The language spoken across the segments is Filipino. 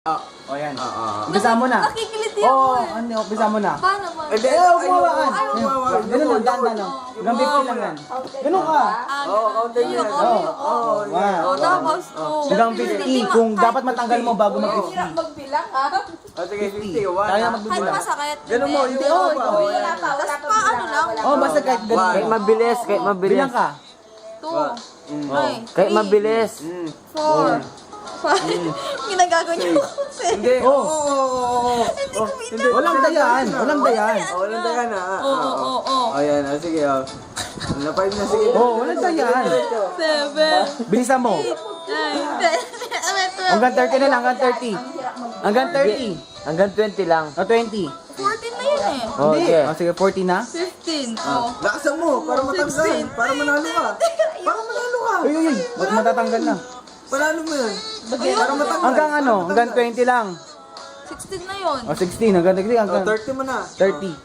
O yan. Umpisa mo na. Nakikiliti Oo, ako eh. ano, umpisa mo na. Paano ba? Bumawakan. Ganun lang, dandan lang. Hanggang 50 lang yan. Ganun ka. counter yan. Wow. O, tapos, Hanggang 50 kung dapat matanggal mo bago mag-50. Magbilang ha? Sige, 50. Kaya kahit magbibilang. masakit. Ganun mo, depende. yung Wala pa, wala Tapos pa. pa, ano lang. Oh, basta kahit ganun. Kahit mabilis, kahit mabilis. Bilang ka. 2, ay, Kahit 3, mabilis. 4, 5. Ginagago niyo kasi. Hindi. Oh. Hindi. Walang dayan. Walang dayan. Walang dayan na. Oo. Ayan, sige. Na-5 na, sige. Oh, walang dayan. 7, Bilisan mo. 9, 10, 11, 12. Hanggang 30 na lang, hanggang 30. Hanggang 30. Hanggang 20 lang. O 20. 14 na yun eh. Oh, Hindi. okay. O sige, 40 na. 15, oh. Lakasan mo, para matanggal. Para manalo ka. Para manalo ka. Uy, uy, uy. Matatanggal na. Panalo mo yun. Para matanggal. Hanggang ano? Hanggang 20 lang. 16 na yun. O 16. Hanggang 30. Hanggang 30 mo na. 30.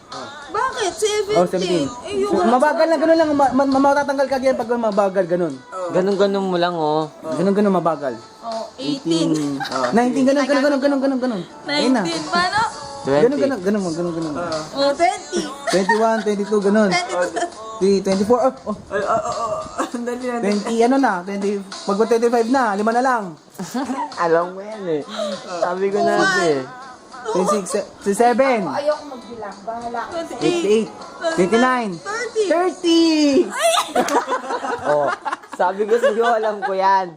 Bakit? 17. O 17. Eh, yung Mabagal lang, ganun lang. Matatanggal ka ganyan pag mabagal, ganun. Ganun-ganun mo lang, oh. Ganun, mabagal. Oh, 18. 19, ganun. Ayun na. 19. Paano? 20. Ganun. Oh, 20. 21, 22, ganun. 24, oh. Ang dali yan. 20, ano na, 20, pag 25 na, 5 na lang. Alam mo yan eh. Sabi ko na eh. 26, 27, Ayoko magbilang. Bahala. 28. 28, 29, 30. 30! Oh, sabi ko sa'yo, alam ko yan.